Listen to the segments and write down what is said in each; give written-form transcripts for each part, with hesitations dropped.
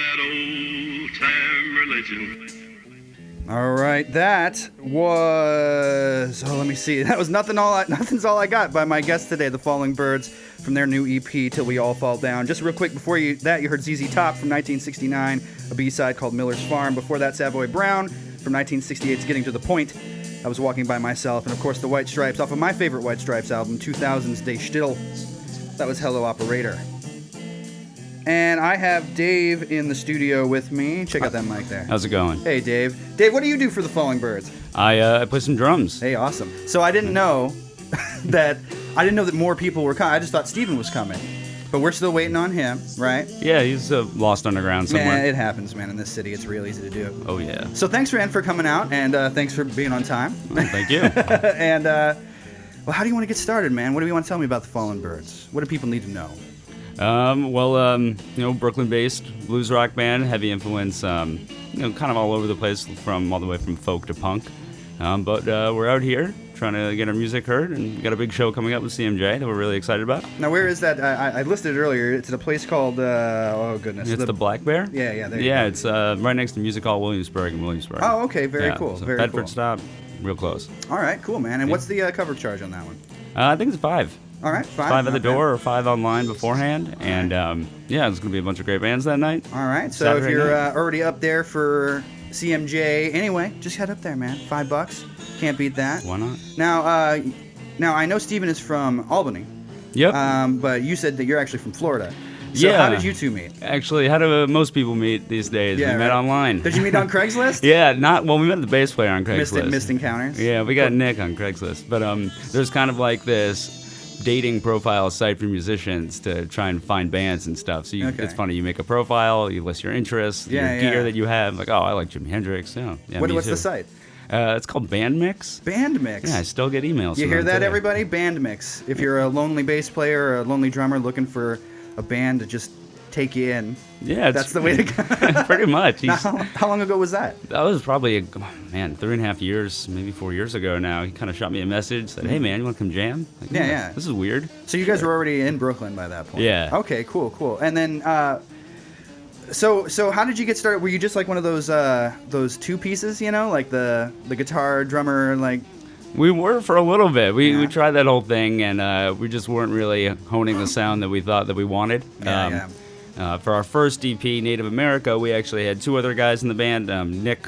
that old time religion. All right, that was, let me see. That was Nothing's All I Got by my guest today, the Falling Birds, from their new EP, Till We All Fall Down. Just real quick, before you heard ZZ Top from 1969, a B-side called Miller's Farm. Before that, Savoy Brown from 1968's Getting to the Point. I Was Walking by Myself. And of course, the White Stripes, off of my favorite White Stripes album, 2000's Day Still. That was Hello Operator. And I have Dave in the studio with me. Check out that mic there. How's it going? Hey, Dave. Dave, what do you do for the Falling Birds? I play some drums. Hey, awesome. So I didn't know that more people were coming. I just thought Steven was coming. But we're still waiting on him, right? Yeah, he's lost underground somewhere. Man, it happens, man. In this city, it's real easy to do. Oh, yeah. So thanks, Rand, for coming out, and thanks for being on time. Oh, thank you. And, well, how do you want to get started, man? What do you want to tell me about the Fallen Birds? What do people need to know? Brooklyn-based blues rock band, heavy influence, kind of all over the place, all the way from folk to punk. But we're out here trying to get our music heard, and we got a big show coming up with CMJ that we're really excited about. Now, where is that? I listed it earlier. It's at a place called, oh, goodness. It's the Black Bear? Yeah, there you go. It's right next to Music Hall Williamsburg in Williamsburg. Oh, okay, very cool. So very Bedford cool. stop, real close. All right, cool, man. And what's the cover charge on that one? I think it's $5. All right, $5 at the door or $5 online beforehand. And, there's going to be a bunch of great bands that night. All right, so Saturday if you're night. already up there for CMJ, anyway, just head up there, man. $5. Can't beat that. Why not? Now, I know Steven is from Albany. Yep. But you said that you're actually from Florida. So how did you two meet? Actually, how do most people meet these days? Yeah, we met right. online. Did you meet on Craigslist? We met the bass player on Craigslist. Missed encounters? Yeah, we got Nick on Craigslist. But there's kind of like this dating profile site for musicians to try and find bands and stuff. So it's funny. You make a profile, you list your interests, your gear that you have. Like, oh, I like Jimi Hendrix. Yeah, What's the site? It's called Bandmix. Bandmix. Yeah, I still get emails. You from hear them that, today. everybody? Bandmix. If you're a lonely bass player or a lonely drummer looking for a band to just take you in, that's the way to go. Pretty much. Now, how long ago was that? That was probably, 3.5 years, maybe 4 years ago now. He kind of shot me a message, said, hey, man, you want to come jam? Like, Yeah. This is weird. So you guys were already in Brooklyn by that point? Yeah. Okay, cool. And then, so how did you get started? Were you just like one of those two pieces, like the guitar, drummer, like... We were for a little bit. We tried that whole thing, and we just weren't really honing the sound that we thought that we wanted. For our first EP, Native America, we actually had two other guys in the band. Nick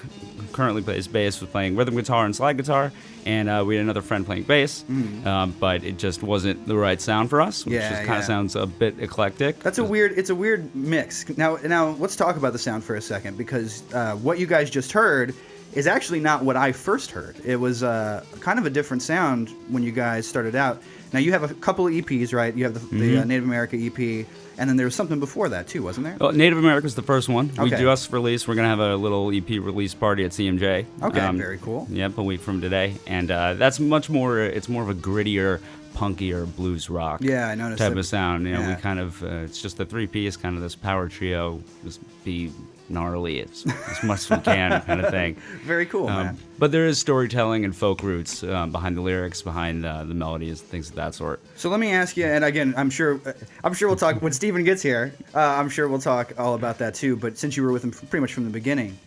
currently plays bass, was playing rhythm guitar and slide guitar, and we had another friend playing bass. But it just wasn't the right sound for us, which just kind of sounds a bit eclectic. It's a weird mix. Now let's talk about the sound for a second, because what you guys just heard is actually not what I first heard. It was kind of a different sound when you guys started out. Now, you have a couple of EPs, right? You have the Native America EP, and then there was something before that, too, wasn't there? Well, Native America's the first one. Okay. We just released. We're going to have a little EP release party at CMJ. Okay, very cool. Yep, a week from today. And that's much more, it's more of a grittier, punkier blues rock I noticed type that. of sound. We kind of, it's just a three-piece, kind of this power trio, just be gnarly as much as we can kind of thing. Very cool, man. But there is storytelling and folk roots behind the lyrics, behind the melodies, things of that sort. So let me ask you, and again, I'm sure we'll talk when Steven gets here. I'm sure we'll talk all about that too. But since you were with him pretty much from the beginning,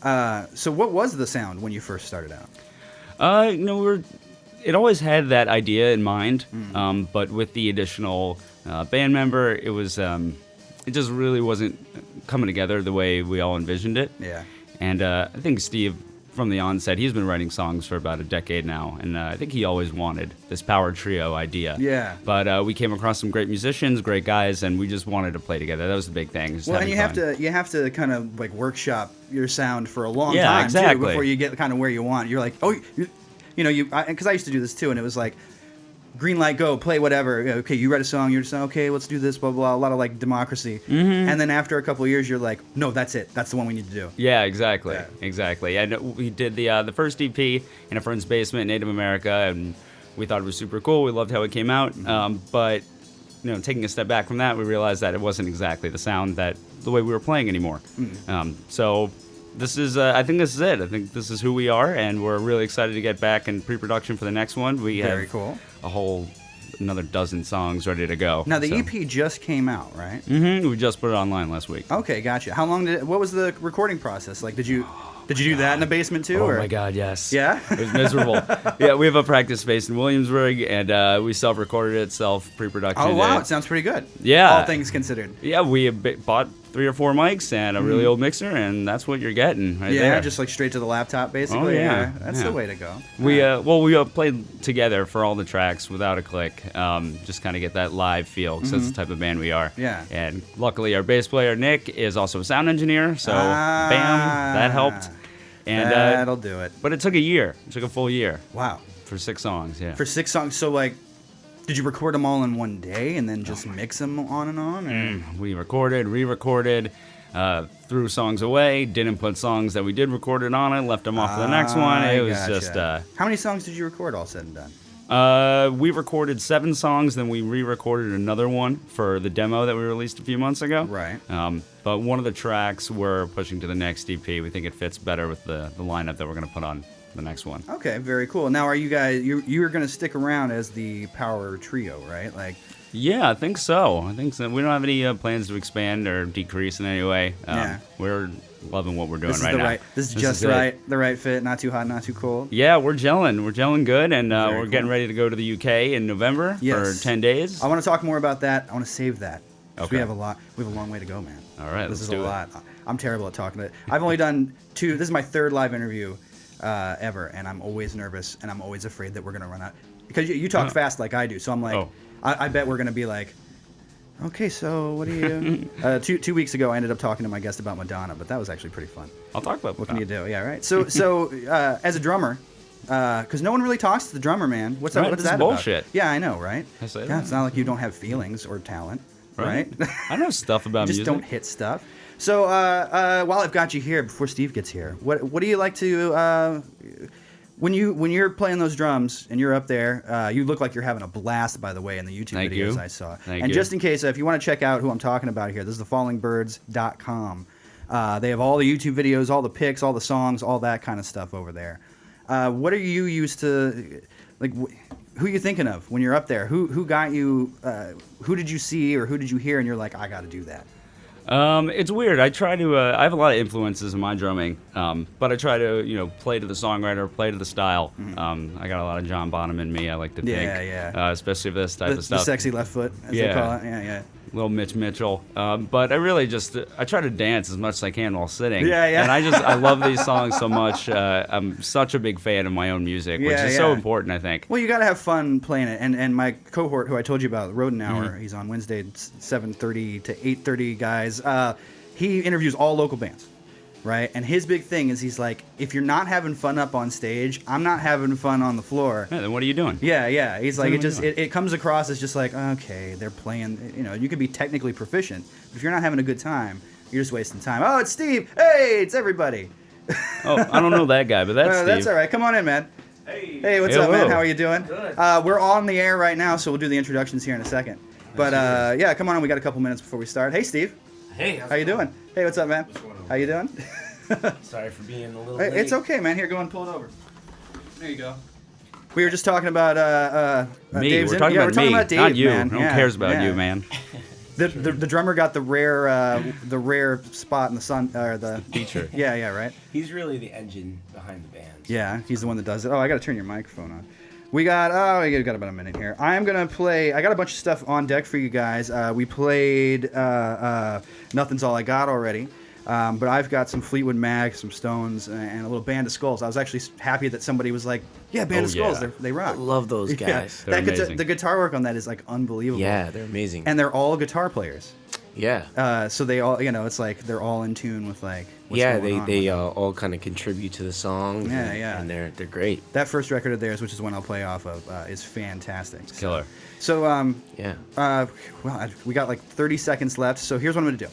so what was the sound when you first started out? It always had that idea in mind, but with the additional band member, it was it just really wasn't coming together the way we all envisioned it. Yeah. And I think Steve, from the onset, he's been writing songs for about a decade now, and I think he always wanted this power trio idea. Yeah. But we came across some great musicians, great guys, and we just wanted to play together. That was the big thing. Well, and you have to kind of like workshop your sound for a long Yeah, time exactly. too before you get kind of where you want. You're like, because I used to do this too, and it was like, green light, go, play whatever. Okay, you write a song, you're just okay, let's do this, blah, blah, a lot of like democracy. And then after a couple of years, you're like, no, that's it. That's the one we need to do. Yeah, exactly. And we did the first EP in a friend's basement, Native America, and we thought it was super cool. We loved how it came out. But taking a step back from that, we realized that it wasn't exactly the sound the way we were playing anymore. So this is, I think this is it. I think this is who we are, and we're really excited to get back in pre-production for the next one. We Very have cool. a whole another dozen songs ready to go. Now the EP just came out, right? We just put it online last week. Okay, gotcha. How long what was the recording process? Like, did you do that in the basement too? Oh my God, yes. Yeah? It was miserable. Yeah, we have a practice space in Williamsburg, and we self-recorded it, pre-production. Oh wow, it sounds pretty good. Yeah. All things considered. Yeah, we bought 3 or 4 mics and a really old mixer, and that's what you're getting right there. Just like straight to the laptop, basically. Oh, yeah. That's the way to go. We played together for all the tracks without a click, just kind of get that live feel, because that's the type of band we are. Yeah. And luckily, our bass player Nick is also a sound engineer, so bam, that helped. And that'll do it. But it took a year. It took a full year. Wow. For 6 songs, yeah. For 6 songs, so like, did you record them all in one day and then just mix them on and on? Or? We recorded, re-recorded, threw songs away, didn't put songs that we did record it on it, left them off for the next one. It was just... How many songs did you record all said and done? We recorded 7 songs, then we re-recorded another one for the demo that we released a few months ago. Right. But one of the tracks we're pushing to the next EP. We think it fits better with the lineup that we're going to put on the next one. Okay, very cool. Now, are you guys, you're going to stick around as the power trio, right? Like. Yeah, I think so. We don't have any plans to expand or decrease in any way. We're loving what we're doing right now. This is just right, the right fit, not too hot, not too cold. Yeah, we're gelling. We're gelling good, and we're getting ready to go to the UK in November for 10 days. I want to talk more about that. I want to save that. Okay. We have a long way to go, man. All right, this let's is do a it. lot. I'm terrible at talking to it. I've only done 2. This is my 3rd live interview ever, and I'm always nervous, and I'm always afraid that we're going to run out. Because you talk fast like I do, so I'm like, I bet we're going to be like, okay, so what do you... 2 weeks ago, I ended up talking to my guest about Madonna, but that was actually pretty fun. I'll talk about what can you do? Yeah, right. So as a drummer, because no one really talks to the drummer, man. What is that bullshit. About? Yeah, I know, right? I say that. It's not like you don't have feelings or talent, right? I know stuff about music. Just don't hit stuff. So while I've got you here, before Steve gets here, what do you like to... When you're playing those drums and you're up there, you look like you're having a blast, by the way, in the YouTube videos I saw. Thank you. And just in case, if you want to check out who I'm talking about here, this is thefallingbirds.com. They have all the YouTube videos, all the pics, all the songs, all that kind of stuff over there. What are you used to, like, who are you thinking of when you're up there? Who got you, who did you see or who did you hear and you're like, I got to do that? It's weird. I try to. I have a lot of influences in my drumming, but I try to, play to the songwriter, play to the style. I got a lot of John Bonham in me. I like to think, especially for this type of stuff. The sexy left foot, as they call it. Yeah. Little Mitch Mitchell. But I really I try to dance as much as I can while sitting. Yeah. And I love these songs so much. I'm such a big fan of my own music, which is so important, I think. Well, you got to have fun playing it. And my cohort, who I told you about, Roden Hour, he's on Wednesday, 7:30 to 8:30, guys. He interviews all local bands. Right, and his big thing is he's like, if you're not having fun up on stage, I'm not having fun on the floor. Yeah, then what are you doing? Yeah. He's like, it comes across as just like, okay, they're playing. You could be technically proficient, but if you're not having a good time, you're just wasting time. Oh, it's Steve. Hey, it's everybody. Oh, I don't know that guy, but that's Steve. That's all right. Come on in, man. Hey, what's up, man? How are you doing? Good. We're on the air right now, so we'll do the introductions here in a second. But yeah, come on in. We got a couple minutes before we start. Hey, Steve. Hey, how you doing? Hey, what's up, man? What's going on? How you doing? Sorry for being a little late. It's okay, man. Here, go and pull it over. There you go. We were just talking about me. Dave's we're talking about me, about Dave, not you. Man. No one cares about you, man. The drummer got the rare spot in the sun or the feature. Yeah, right. He's really the engine behind the band. Yeah, he's the one that does it. Oh, I got to turn your microphone on. We got about a minute here. I got a bunch of stuff on deck for you guys. We played Nothing's All I Got already. But I've got some Fleetwood Mac, some Stones, and a little Band of Skulls. I was actually happy that somebody was like, yeah, Band of Skulls, they rock. I love those guys. They're amazing. The guitar work on that is like unbelievable. Yeah, they're amazing. And they're all guitar players. Yeah. So they all, it's like they're all in tune with like what's going on. They all kind of contribute to the song. Yeah. And they're great. That first record of theirs, which is one I'll play off of, is fantastic. It's killer. So we got like 30 seconds left. So here's what I'm gonna do.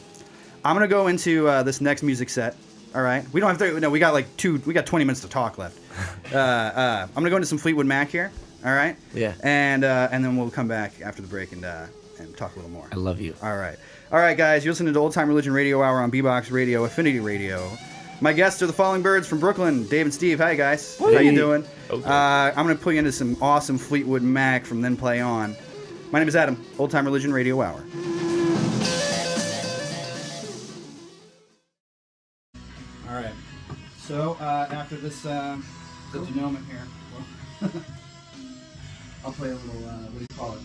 I'm gonna go into this next music set. All right. We don't have 30. No, we got like 20 minutes to talk left. I'm gonna go into some Fleetwood Mac here. All right. Yeah. And then we'll come back after the break and talk a little more. I love you. All right, guys. You're listening to Old Time Religion Radio Hour on B-Box Radio, Affinity Radio. My guests are the Falling Birds from Brooklyn, Dave and Steve. Hi, guys. How you doing? Okay. I'm gonna put you into some awesome Fleetwood Mac from Then Play On. My name is Adam, Old Time Religion Radio Hour. All right. So after this denouement here, well, I'll play a little, what do you call it?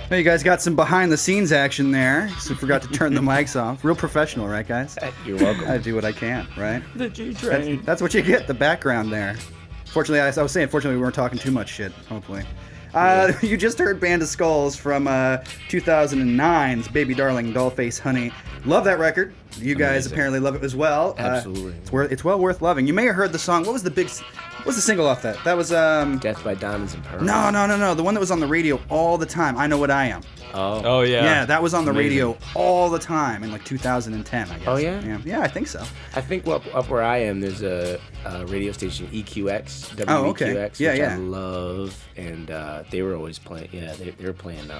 Hey, you guys got some behind-the-scenes action there, so forgot to turn the mics off. Real professional, right, guys? You're welcome. I do what I can, right? The G-Train. That's what you get, the background there. Fortunately, I was saying, fortunately, we weren't talking too much shit, hopefully. You just heard Band of Skulls from 2009's Baby Darling, Dollface Honey. Love that record. You guys apparently love it as well. Absolutely. It's well worth loving. You may have heard the song. What was the single off that? That was Death by Diamonds and Pearls. No. The one that was on the radio all the time. I Know What I Am. Oh yeah. Yeah, that was on the radio all the time in like 2010, I guess. Oh, yeah? Yeah, I think so. I think up where I am, there's a radio station, EQX, WEQX, Oh, okay. which I love, and they were always playing. Yeah, they were playing.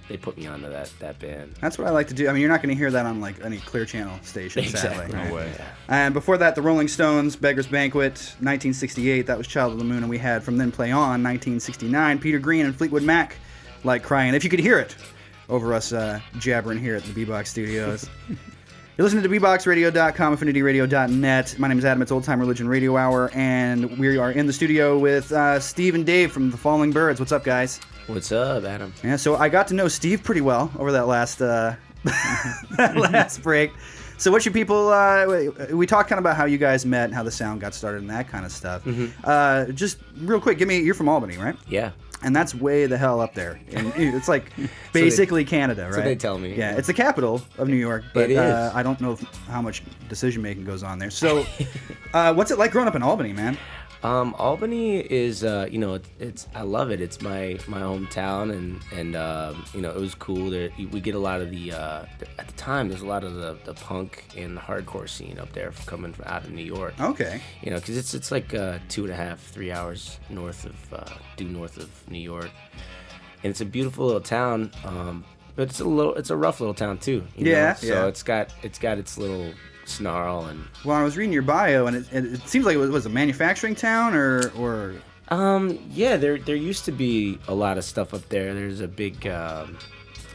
They put me onto that band. That's what I like to do. I mean, you're not going to hear that on like any Clear Channel station, Exactly. sadly. No way. Yeah. And before that, the Rolling Stones, Beggar's Banquet, 1968. That was Child of the Moon, and we had from then play on 1969, Peter Green and Fleetwood Mac, Like Crying. If you could hear it over us jabbering here at the B-Box Studios. You're listening to bboxradio.com, affinityradio.net. My name is Adam. It's Old Time Religion Radio Hour, and we are in the studio with Steve and Dave from the Falling Birds. What's up, guys? What's up, Adam? Yeah, so I got to know Steve pretty well over that last that last break. So what you people, we talked kind of about how you guys met and how the sound got started and that kind of stuff. Mm-hmm. Just real quick, you're from Albany, right? Yeah. And that's way the hell up there. And it's like basically Canada, right? So they tell me. Yeah, it's the capital of New York, but It is. I don't know how much decision making goes on there. So, what's it like growing up in Albany, man? Albany is, it's I love it. It's my hometown, and it was cool. We get a lot of the at the time. There's a lot of the punk and the hardcore scene up there coming from out of New York. Okay. Because it's like 2.5, 3 hours due north of New York, and it's a beautiful little town. But it's a rough little town too. Yeah. So it's got its little snarl and. Well, I was reading your bio, and it seems like it was a manufacturing town, or. Yeah, there used to be a lot of stuff up there. There's a big,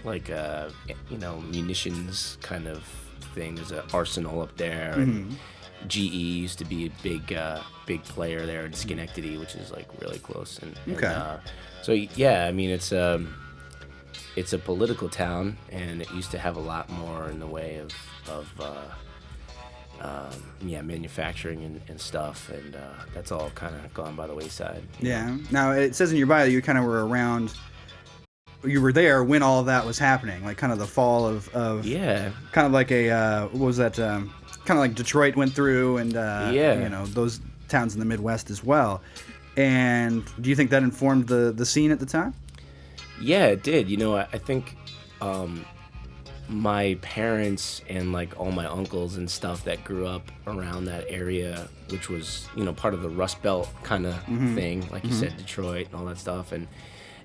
munitions kind of thing. There's an arsenal up there, and GE used to be a big player there in Schenectady, which is like really close. So yeah, I mean it's a political town, and it used to have a lot more in the way of manufacturing and stuff, and that's all kind of gone by the wayside. Yeah. Now, it says in your bio that you kind of were around, you were there when all of that was happening, like kind of the fall of Yeah. kind of like a, what was that, kind of like Detroit went through, and, those towns in the Midwest as well. And do you think that informed the scene at the time? Yeah, it did. I think my parents and like all my uncles and stuff that grew up around that area, which was part of the Rust Belt kind of thing, like you said, Detroit and all that stuff, and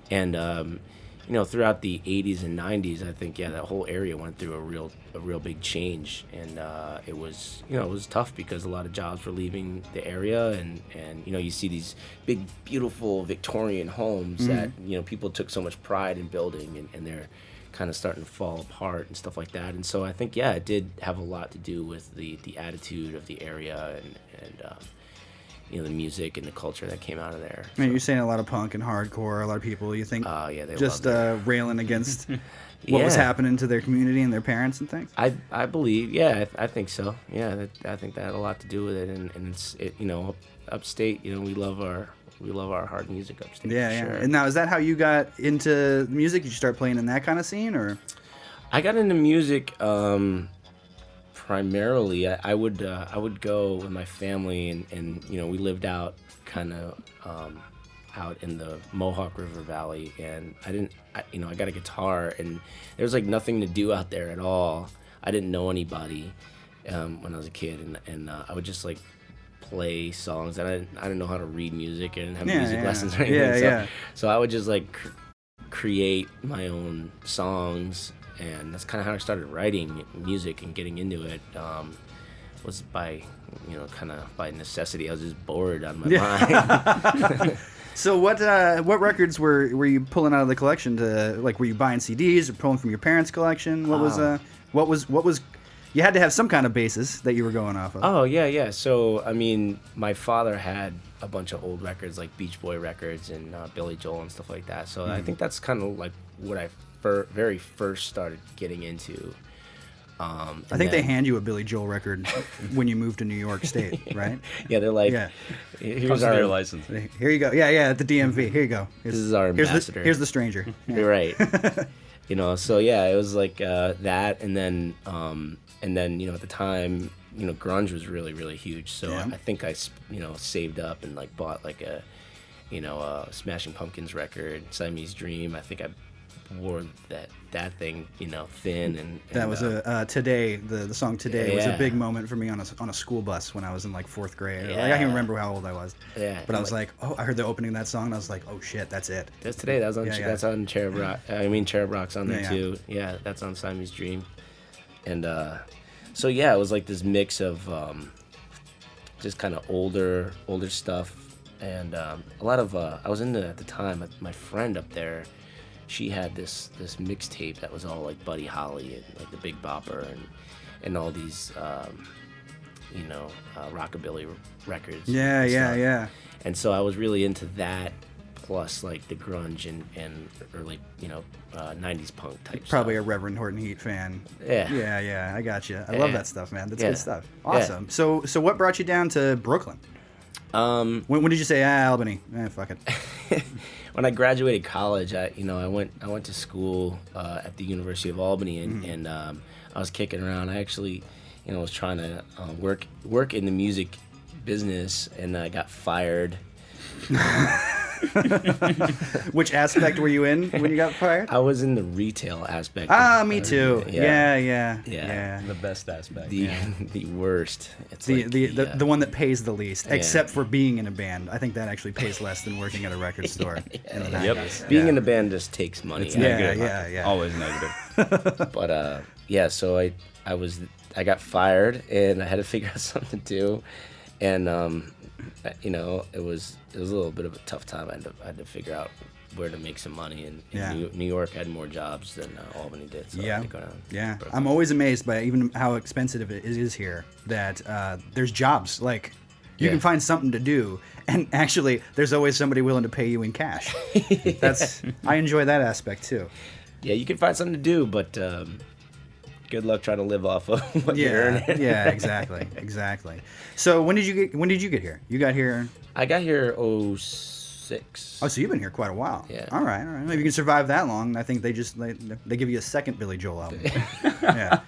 throughout the 80s and 90s, I think that whole area went through a real big change, and it was tough because a lot of jobs were leaving the area, and you see these big beautiful Victorian homes that people took so much pride in building, and they're kind of starting to fall apart and stuff like that. And so I think it did have a lot to do with the attitude of the area and the music and the culture that came out of there. I mean, you're saying a lot of punk and hardcore, a lot of people, you think, they just railing against what Yeah. was happening to their community and their parents and things? I believe, I think so. Yeah, I think that had a lot to do with it, and it's upstate. We love our hard music upstate. Yeah. Sure. And now, is that how you got into music? Did you start playing in that kind of scene, or? I got into music primarily. I would go with my family, and we lived out kind of out in the Mohawk River Valley, and I got a guitar, and there was like nothing to do out there at all. I didn't know anybody when I was a kid, and I would just like play songs, and I didn't know how to read music and have Yeah, music yeah. lessons or anything. Yeah, So I would just like create my own songs, and that's kind of how I started writing music and getting into it. Was by kind of by necessity. I was just bored on my mind. So what records were you pulling out of the collection to, like, were you buying CDs or pulling from your parents' collection? What was you had to have some kind of basis that you were going off of. Oh, yeah. So, I mean, my father had a bunch of old records, like Beach Boy records and Billy Joel and stuff like that. So I think that's kind of like what I very first started getting into. I think they hand you a Billy Joel record when you move to New York State, right? Yeah, they're like, Here's our license. Here you go. Yeah, at the DMV. Here you go. This is our ambassador. Here's the stranger. Yeah. You're right. So yeah, it was like that, and then at the time, grunge was really, really huge. So Yeah. I think I saved up and like bought like a Smashing Pumpkins record, Siamese Dream. I think I wore that thing, thin and That was Today. The song Today was a Yeah. big moment for me on a school bus when I was in like 4th grade. Like, I Yeah. can't even remember how old I was. Yeah. But I was like, oh, I heard the opening of that song and I was like, oh shit, that's it. That's Today. That was on. Yeah, yeah. That's on Cherub Rock. Cherub Rock's on there Yeah. too. Yeah, that's on Siamese Dream. And so yeah, it was like this mix of just kind of older stuff, and a lot of I was into at the time. My friend up there, she had this mixtape that was all like Buddy Holly and like the Big Bopper and all these rockabilly records. Yeah, and yeah, stuff. yeah. And so I was really into that, plus like the grunge and early 90s punk type Probably stuff. a Reverend Horton Heat fan. Yeah. Yeah, I got you. I love Yeah. that stuff, man. That's Yeah. good stuff. Awesome. So what brought you down to Brooklyn? When did you say, Albany? Fuck it. When I graduated college, I went to school at the University of Albany, and I was kicking around. I actually, was trying to work in the music business, and I got fired. Which aspect were you in when you got fired? I was in the retail aspect. Me too. Yeah. The best aspect. The worst. It's The one that pays the least, except for being in a band. I think that actually pays less than working at a record store. In the 90s. Being in a band just takes money. Yeah. Always negative. But so I got fired, and I had to figure out something to do, and it was a little bit of a tough time. I had to figure out where to make some money, and New York had more jobs than Albany did. So I had to go down. Yeah. I'm always amazed by even how expensive it is here. That there's jobs, like you can find something to do, and actually there's always somebody willing to pay you in cash. I enjoy that aspect too. Yeah, you can find something to do, but good luck trying to live off of what you're earning. Yeah, exactly. So when did you get here? You got here. I got here 06. Oh, so you've been here quite a while. Yeah. All right. Maybe you can survive that long. I think they give you a second Billy Joel album. Yeah.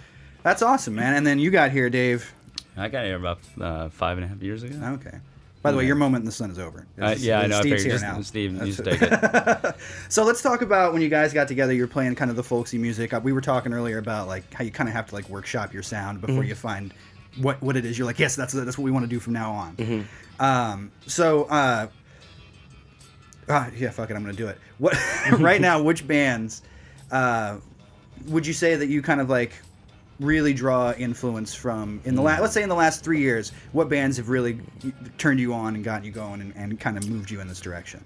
That's awesome, man. And then you got here, Dave. I got here about 5.5 years ago. Okay. By the way, your moment in the sun is over. I know. Steve's here Just now. Steve, you take it. So let's talk about when you guys got together. You're playing kind of the folksy music. We were talking earlier about like how you kind of have to like workshop your sound before you find what it is. You're like, yes, that's what we want to do from now on. Fuck it, I'm gonna do it. What right now? Which bands would you say that you kind of like really draw influence from in the let's say in the last 3 years? What bands have really turned you on and got you going and kind of moved you in this direction?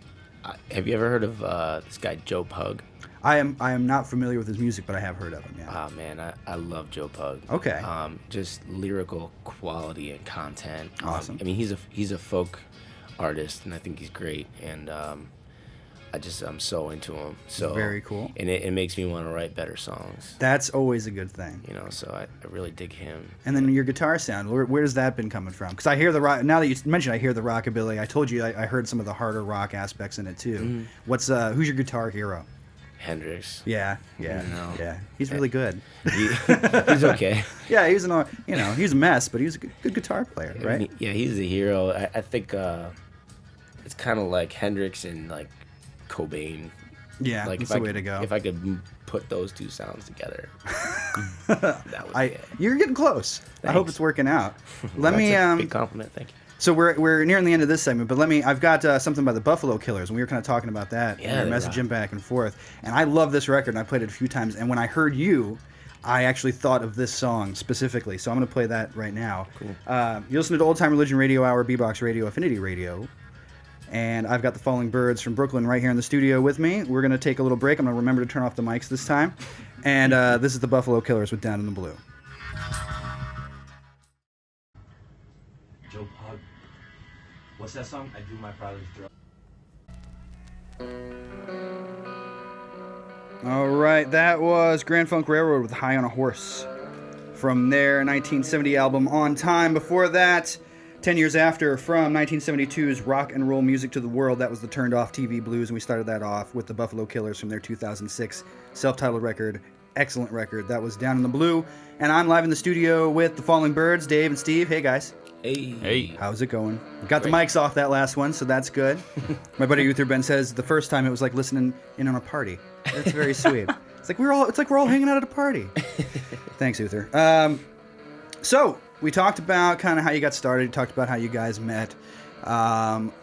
Have you ever heard of this guy Joe Pug? I am not familiar with his music, but I have heard of him. Yeah. Oh man, I love Joe Pug. Okay. Just lyrical quality and content. Awesome. I mean, he's a folk artist, and I think he's great. And I'm so into him. So Very cool. And it makes me want to write better songs. That's always a good thing. So I really dig him. And then your guitar sound, where's that been coming from? Because I hear the rock. Now that you mentioned, I hear the rockabilly. I told you I heard some of the harder rock aspects in it too. Who's your guitar hero? Hendrix. Yeah. He's really good. He's okay. Yeah, he's a mess, but he's a good guitar player, right? Yeah, he's a hero. I think it's kind of like Hendrix and like Cobain. Yeah, like that's the way to go. If I could put those two sounds together, that would be it. You're getting close. I hope it's working out. Let me That's a big compliment. Thank you. So we're nearing the end of this segment, but I've got something by the Buffalo Killers, and we were kind of talking about that. Yeah, and messaging back and forth. And I love this record, and I played it a few times. And when I heard you, I actually thought of this song specifically. So I'm going to play that right now. Cool. You listen to Old Time Religion Radio Hour, B-Box Radio, Affinity Radio. And I've got the Falling Birds from Brooklyn right here in the studio with me. We're going to take a little break. I'm going to remember to turn off the mics this time. And this is the Buffalo Killers with Down in the Blue. Joe Pug. What's that song? I do my father's drug. All right, that was Grand Funk Railroad with High on a Horse from their 1970 album On Time. Before that, 10 years after, from 1972's Rock and Roll Music to the World, that was the Turned Off TV Blues, and we started that off with the Buffalo Killers from their 2006 self-titled record. Excellent record. That was Down in the Blue. And I'm live in the studio with the Falling Birds, Dave and Steve. Hey, guys. Hey. How's it going? We got the mics off that last one, so that's good. My buddy Uther Ben says the first time it was like listening in on a party. That's very sweet. It's like we're all hanging out at a party. Thanks, Uther. So we talked about kind of how you got started. Talked about how you guys met.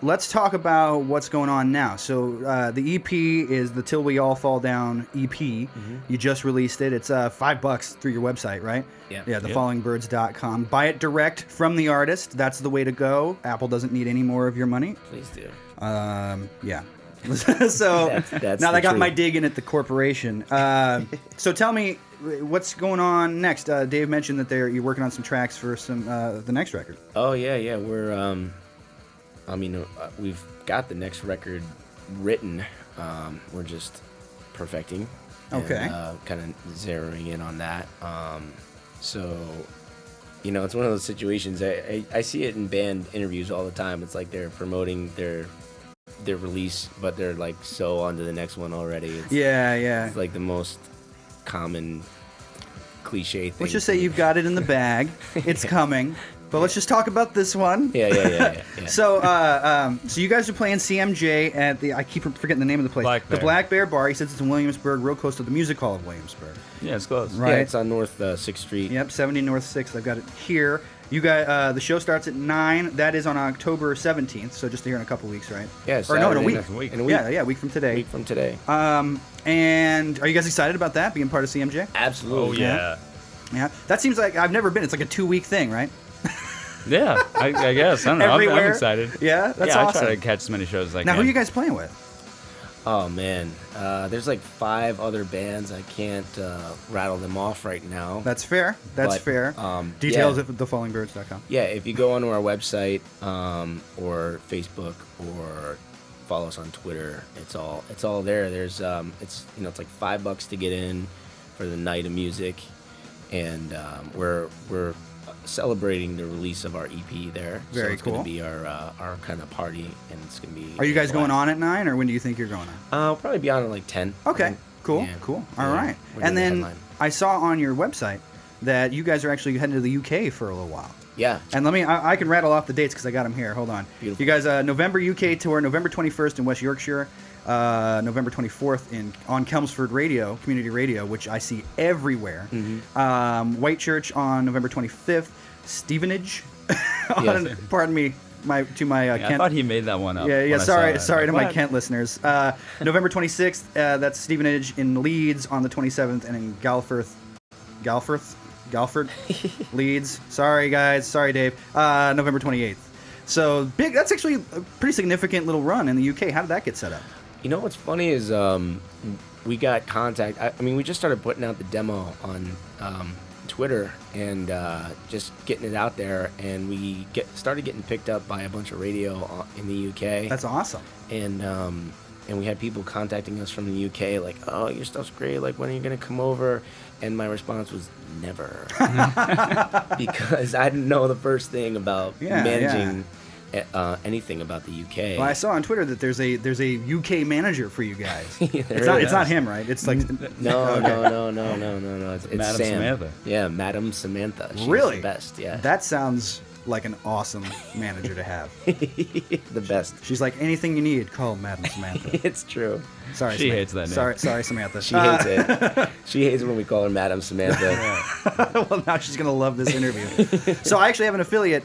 Let's talk about what's going on now. So the EP is the Till We All Fall Down EP. Mm-hmm. You just released it. It's $5 through your website, right? Yeah. Yeah, thefallingbirds.com. Buy it direct from the artist. That's the way to go. Apple doesn't need any more of your money. Please do. Yeah. So that's now the I got truth. my dig in at the corporation. So tell me what's going on next. Dave mentioned that you're working on some tracks for some the next record. Oh yeah. We're we've got the next record written. We're just perfecting. Okay. And, kind of zeroing in on that. So, it's one of those situations. I see it in band interviews all the time. It's like they're promoting their release, but they're like so on to the next one already. It's like the most common cliche thing. Let's just say you've got it in the bag. It's coming. But let's just talk about this one. Yeah. So you guys are playing CMJ at I keep forgetting the name of the place. The Black Bear Bar. He says it's in Williamsburg, real close to the Music Hall of Williamsburg. Yeah, it's close. Right. Yeah, it's on North 6th Street. Yep, 70 North 6th. I've got it here. You guys, the show starts at 9. That is on October 17th, so just here in a couple weeks, right? Yeah, or no, in a week. week. In a week. Yeah, a week from today. A week from today. And are you guys excited about that, being part of CMJ? Absolutely. Oh, yeah. Yeah. That seems like I've never been. It's like a 2-week thing, right? Yeah, I guess. I don't know. Everywhere. I'm excited. Yeah, that's I awesome. try to catch as many shows as I Now, can. who are you guys playing with? Oh man, there's like 5 other bands. I can't rattle them off right now. That's fair. That's But, fair. Details at thefallingbirds.com. Yeah, if you go onto our website or Facebook or follow us on Twitter, it's all there. There's it's like $5 to get in for the night of music, and we're celebrating the release of our EP there. Very so it's cool. Going to be our kind of party, and it's going to be. Are you guys going on at 9, or when do you think you're going on? I'll probably be on at like 10. Okay, cool, Yeah. cool. Yeah. All right. We're And doing the then headline. I saw on your website that you guys are actually heading to the UK for a little while. Yeah. And I can rattle off the dates because I got them here. Hold on. Beautiful. You guys, November UK tour, November 21st in West Yorkshire, November 24th on Chelmsford Radio, community radio, which I see everywhere. Mm-hmm. Whitechurch on November 25th, Stevenage. Yes. Pardon me. My I Kent. thought he made that one up. Yeah. when I saw Sorry that. to my What? Kent listeners. November 26th, that's Stevenage in Leeds on the 27th, and in Galford, Leeds. Sorry guys. Sorry Dave. November 28th. So big. That's actually a pretty significant little run in the UK. How did that get set up? You know what's funny is we got contact. I mean, we just started putting out the demo on Twitter and just getting it out there, and we started getting picked up by a bunch of radio in the UK. That's awesome. And we had people contacting us from the UK, like, "Oh, your stuff's great. Like, when are you gonna come over?" And my response was never, because I didn't know the first thing about managing. Anything about the UK. Well, I saw on Twitter that there's a UK manager for you guys. There It's not him, right? It's like No. It's Madam Sam. Samantha. Yeah, Madam Samantha. She's Really? the best. Yeah. That sounds like an awesome manager to have. The best. She's like, anything you need, call Madam Samantha. It's true. Sorry, She Samantha. hates that name. Sorry, Samantha. She hates it. She hates it when we call her Madam Samantha. Well, now she's gonna love this interview. So I actually have an affiliate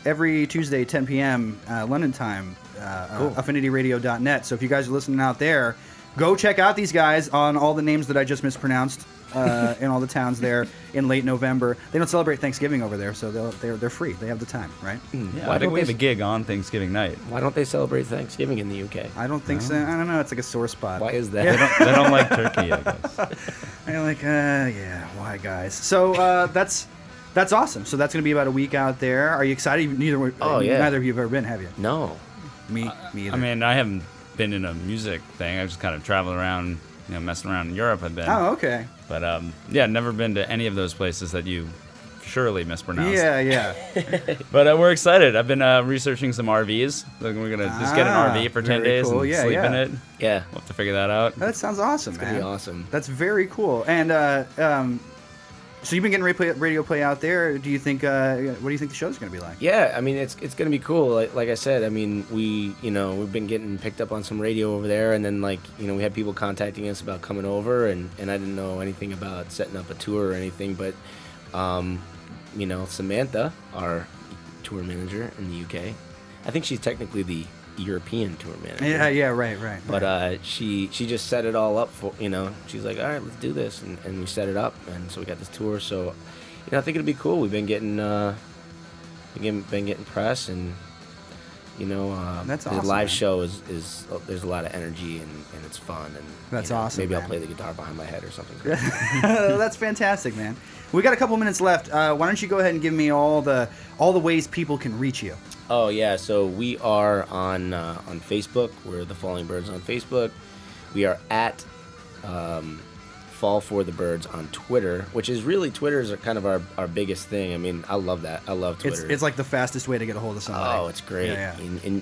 every Tuesday, 10 p.m. London time, Cool. affinityradio.net. So if you guys are listening out there, go check out these guys on all the names that I just mispronounced in all the towns there in late November. They don't celebrate Thanksgiving over there, so they're free. They have the time, right? Yeah, I think we have a gig on Thanksgiving night. Why don't they celebrate Thanksgiving in the UK? I don't think so. I don't know. It's like a sore spot. Why is that? They don't like turkey, I guess. I'm like, yeah, why, guys? So that's awesome. So that's gonna be about a week out there. Are you excited? Oh, yeah. Neither of you have ever been, have you? No. Me either. I mean, I haven't been in a music thing. I just kind of traveled around, messing around in Europe. I've been. Oh, okay. But yeah, never been to any of those places that you surely mispronounced. Yeah. But we're excited. I've been researching some RVs. Like, we're gonna just get an RV for 10 very days cool. and Yeah, sleep yeah. in it. Yeah. We'll have to figure that out. That sounds awesome, It's man. gonna be awesome. That's very cool. And so you've been getting radio play out there. Do you think? What do you think the show's going to be like? Yeah, I mean it's gonna be cool. Like I said, I mean we've been getting picked up on some radio over there, and then we had people contacting us about coming over, and I didn't know anything about setting up a tour or anything, but Samantha, our tour manager in the UK, I think she's technically the European tour manager. Yeah, right. But she just set it all up for she's like, all right, let's do this, and we set it up, and so we got this tour. So I think it'll be cool. We've been getting press, and That's the awesome, live man. show is there's a lot of energy, and it's fun, and That's awesome, Maybe man. I'll play the guitar behind my head or something crazy. That's fantastic, man. We got a couple minutes left. Why don't you go ahead and give me all the ways people can reach you? Oh yeah, so we are on Facebook. We're the Falling Birds on Facebook. We are at Fall for the Birds on Twitter, which is really Twitter's kind of our biggest thing. I mean, I love that. I love Twitter. It's like the fastest way to get a hold of somebody. Oh, it's great. Yeah.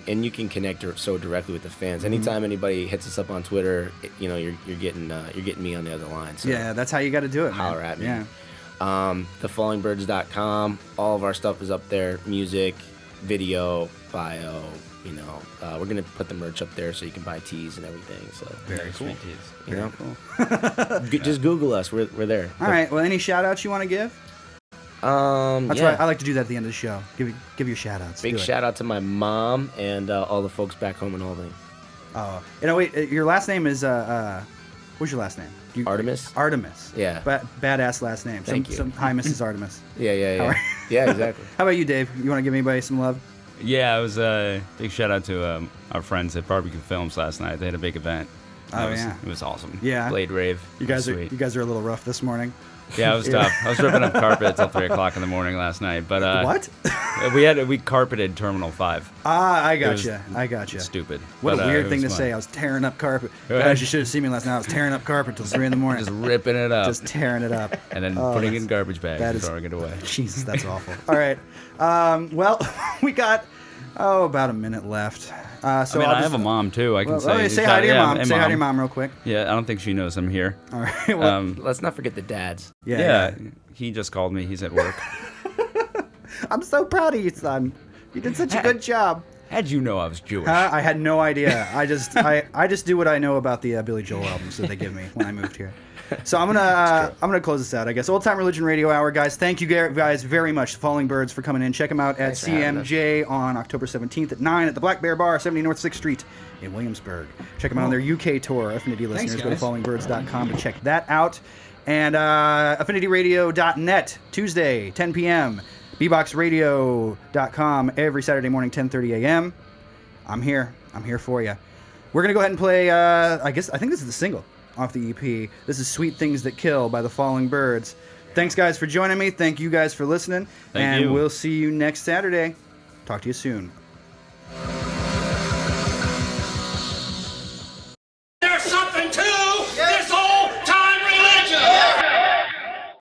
And you can connect so directly with the fans. Anytime anybody hits us up on Twitter, you're getting me on the other line. So Yeah, that's how you got to do it, man. holler at me. Yeah. Thefallingbirds.com. All of our stuff is up there. Music, video, bio. We're gonna put the merch up there so you can buy tees and everything. So Very cool. Sweet teas. Cool. Just Google us. We're there. All right. Well, any shout outs you want to give? That's yeah. why I like to do that at the end of the show. Give your shout outs. Big shout out to my mom and all the folks back home in Albany. Oh, wait. Your last name is what's your last name? Artemis. Artemis. Yeah. Badass last name. Thank you. Hi, Mrs. Artemis. Yeah. All right. Yeah, exactly. How about you, Dave? You want to give anybody some love? Yeah, it was a big shout out to our friends at Barbecue Films last night. They had a big event. It was awesome. Yeah. Blade Rave. You guys Sweet. are a little rough this morning. Yeah, it was tough. I was ripping up carpet till 3 o'clock in the morning last night. But What? we carpeted Terminal 5. I was gotcha. Stupid. What But, a weird it thing to was say. fun. I was tearing up carpet. Go Guys, ahead. you should have seen me last night. I was tearing up carpet till 3 in the morning. Just ripping it up. Just tearing it up. and then Oh, putting it that's- in garbage bags that and is- throwing it away. Jesus, that's awful. All right. Well, we got about a minute left. So I mean, I have a mom too. I can say. say hi to your mom. Hey, Say hi to your mom real quick. Yeah, I don't think she knows I'm here. All right. Well, Let's not forget the dads. Yeah, he just called me. He's at work. I'm so proud of you, son. You did such a good job. How'd you know I was Jewish? I had no idea. I just do what I know about the Billy Joel albums that they give me when I moved here. So I'm gonna close this out, I guess. Old Time Religion Radio Hour, guys. Thank you guys very much, Falling Birds, for coming in. Check them out at Thanks for having CMJ on October 17th at 9 at the Black Bear Bar, 70 North 6th Street in Williamsburg. Check them out on their UK tour. Affinity listeners, go to guys. fallingbirds.com to check that out. And affinityradio.net, Tuesday, 10 p.m. bboxradio.com every Saturday morning, 10:30 a.m. I'm here for you. We're gonna go ahead and play. I think this is the single off the EP. This is "Sweet Things That Kill" by the Falling Birds. Thanks, guys, for joining me. Thank you guys for listening. Thank and you. we'll see you next Saturday. Talk to you soon.